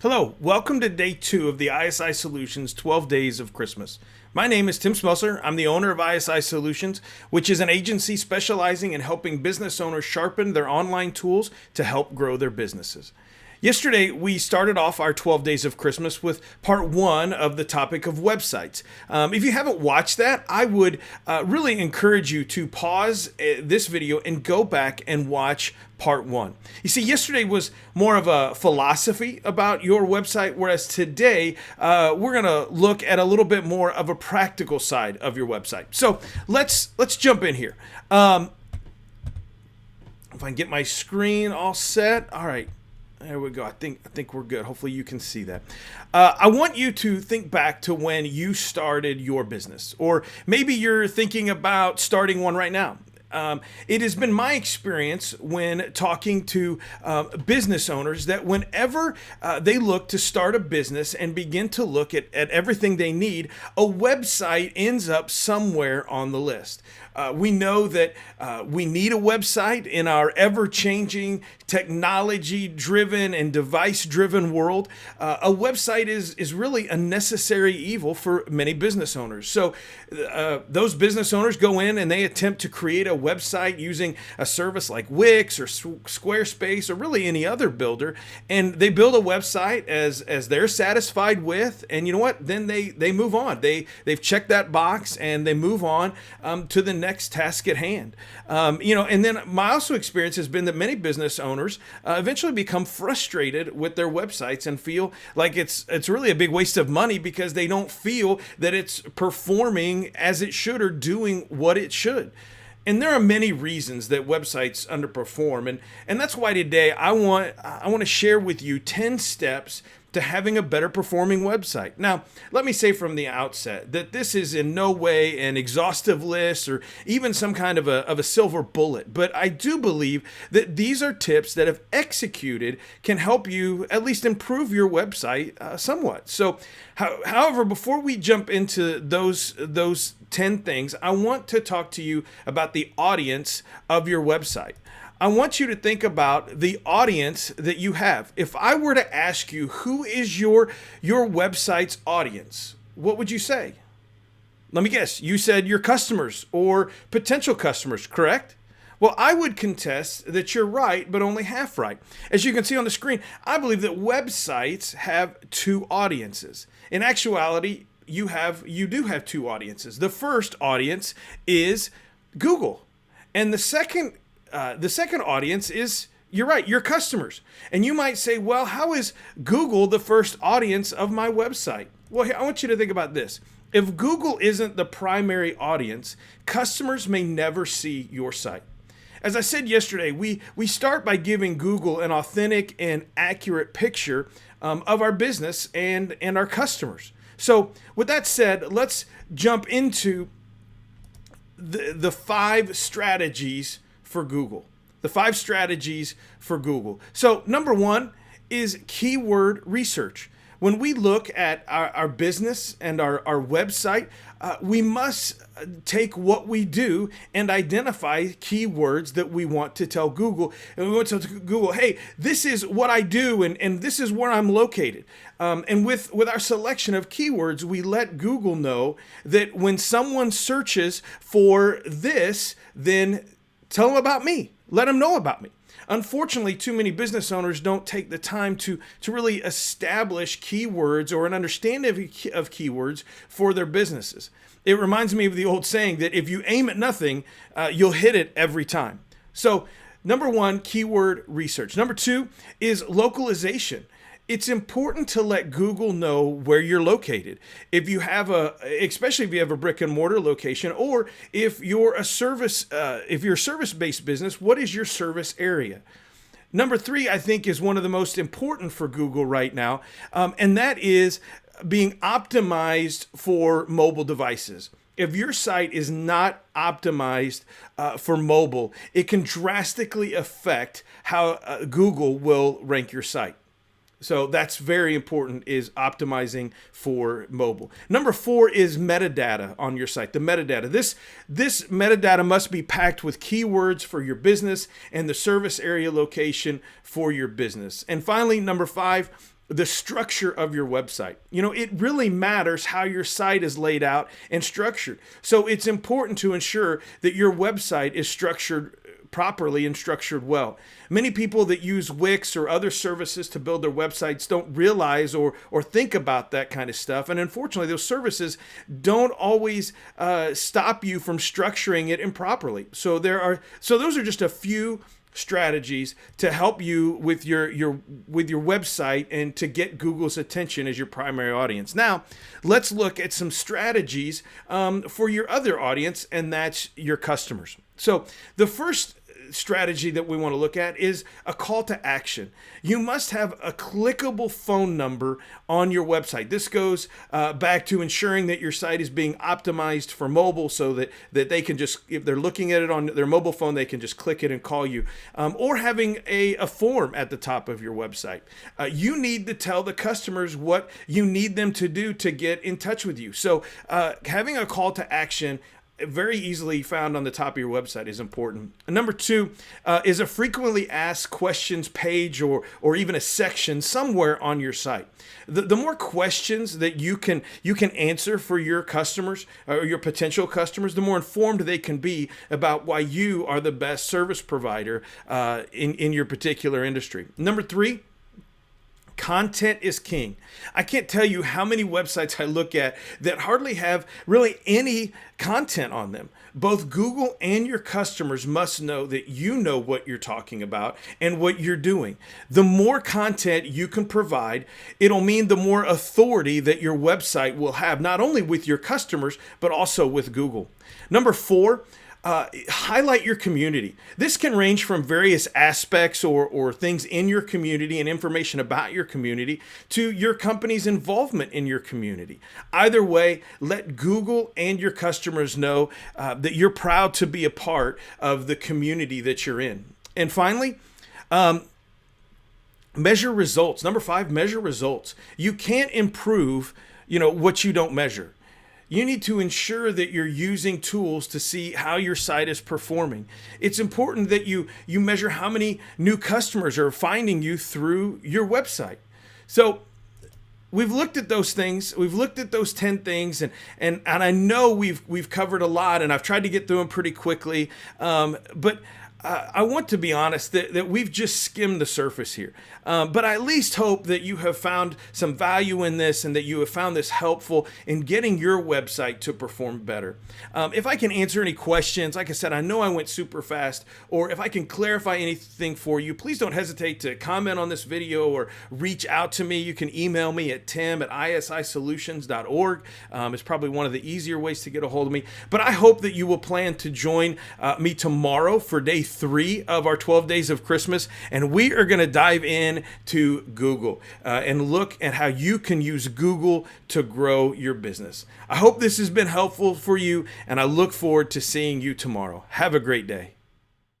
Hello, welcome to day 2 of the ISI Solutions 12 Days of Christmas. My name is Tim Smelser. I'm the owner of ISI Solutions, which is an agency specializing in helping business owners sharpen their online tools to help grow their businesses. Yesterday, we started off our 12 Days of Christmas with part 1 of the topic of websites. If you haven't watched that, I would really encourage you to pause this video and go back and watch part 1. You see, yesterday was more of a philosophy about your website, whereas today we're going to look at a little bit more of a practical side of your website. So let's jump in here. If I can get my screen all set. All right. There we go. I think we're good. Hopefully you can see that. I want you to think back to when you started your business, or maybe you're thinking about starting one right now. It has been my experience when talking to business owners that whenever they look to start a business and begin to look at everything they need, a website ends up somewhere on the list. We know that we need a website in our ever-changing, technology-driven and device-driven world. A website is really a necessary evil for many business owners. So those business owners go in and they attempt to create a website using a service like Wix or Squarespace or really any other builder, and they build a website as they're satisfied with, and you know what? Then they move on. They've checked that box and they move on to the next task at hand. And then my also experience has been that many business owners eventually become frustrated with their websites and feel like it's really a big waste of money because they don't feel that it's performing as it should or doing what it should. And there are many reasons that websites underperform, and that's why today I want to share with you 10 steps to having a better performing website. Now, let me say from the outset that this is in no way an exhaustive list or even some kind of a silver bullet, but I do believe that these are tips that, if executed, can help you at least improve your website somewhat. So, however, before we jump into those 10 things, I want to talk to you about the audience of your website. I want you to think about the audience that you have. If I were to ask you, who is your website's audience, what would you say? Let me guess. You said your customers or potential customers, correct? Well, I would contest that you're right, but only half right. As you can see on the screen, I believe that websites have two audiences. In actuality, you do have two audiences. The first audience is Google, and the second audience is, you're right, your customers. And you might say, well, how is Google the first audience of my website? Well, I want you to think about this. If Google isn't the primary audience, customers may never see your site. As I said yesterday, we start by giving Google an authentic and accurate picture of our business and our customers. So with that said, let's jump into the 5 strategies for Google. The 5 strategies for Google. So number 1 is keyword research. When we look at our business and our website, we must take what we do and identify keywords that we want to tell Google. And we want to tell Google, hey, this is what I do and this is where I'm located. And with our selection of keywords, we let Google know that when someone searches for this, then tell them about me. Let them know about me. Unfortunately, too many business owners don't take the time to really establish keywords or an understanding of keywords for their businesses. It reminds me of the old saying that if you aim at nothing, you'll hit it every time. So, number 1, keyword research. Number 2 is localization. It's important to let Google know where you're located. Especially if you have a brick and mortar location, or if you're a service-based business, what is your service area? Number 3, I think, is one of the most important for Google right now, and that is being optimized for mobile devices. If your site is not optimized for mobile, it can drastically affect how Google will rank your site. So that's very important, is optimizing for mobile. Number 4 is metadata on your site. The metadata. This metadata must be packed with keywords for your business and the service area location for your business. And finally, number 5 the structure of your website. It really matters how your site is laid out and structured. So it's important to ensure that your website is structured properly and structured well. Many people that use Wix or other services to build their websites don't realize or think about that kind of stuff. And unfortunately, those services don't always stop you from structuring it improperly. So those are just a few strategies to help you with your website and to get Google's attention as your primary audience. Now, let's look at some strategies for your other audience, and that's your customers. So the first strategy that we want to look at is a call to action. You must have a clickable phone number on your website. This goes back to ensuring that your site is being optimized for mobile so that they can just, if they're looking at it on their mobile phone, they can just click it and call you. Or having a form at the top of your website. You need to tell the customers what you need them to do to get in touch with you. So having a call to action very easily found on the top of your website is important. Number two is a frequently asked questions page or even a section somewhere on your site. The more questions that you can answer for your customers or your potential customers, the more informed they can be about why you are the best service provider in your particular industry. Number three, content is king. I can't tell you how many websites I look at that hardly have really any content on them. Both Google and your customers must know that you know what you're talking about and what you're doing. The more content you can provide, it'll mean the more authority that your website will have, not only with your customers, but also with Google. Number four, highlight your community. This can range from various aspects or things in your community and information about your community to your company's involvement in your community. Either way, let Google and your customers know that you're proud to be a part of the community that you're in. And finally, measure results. Number five, measure results. You can't improve, what you don't measure. You need to ensure that you're using tools to see how your site is performing. It's important that you measure how many new customers are finding you through your website. So we've looked at those things. We've looked at those 10 things, and I know we've covered a lot, and I've tried to get through them pretty quickly. But I want to be honest that we've just skimmed the surface here. But I at least hope that you have found some value in this and that you have found this helpful in getting your website to perform better. If I can answer any questions, like I said, I know I went super fast, or if I can clarify anything for you, please don't hesitate to comment on this video or reach out to me. You can email me at tim@isisolutions.org. It's probably one of the easier ways to get a hold of me. But I hope that you will plan to join me tomorrow for day 3 of our 12 days of Christmas, and we are going to dive in to Google and look at how you can use Google to grow your business. I hope this has been helpful for you, and I look forward to seeing you tomorrow. Have a great day.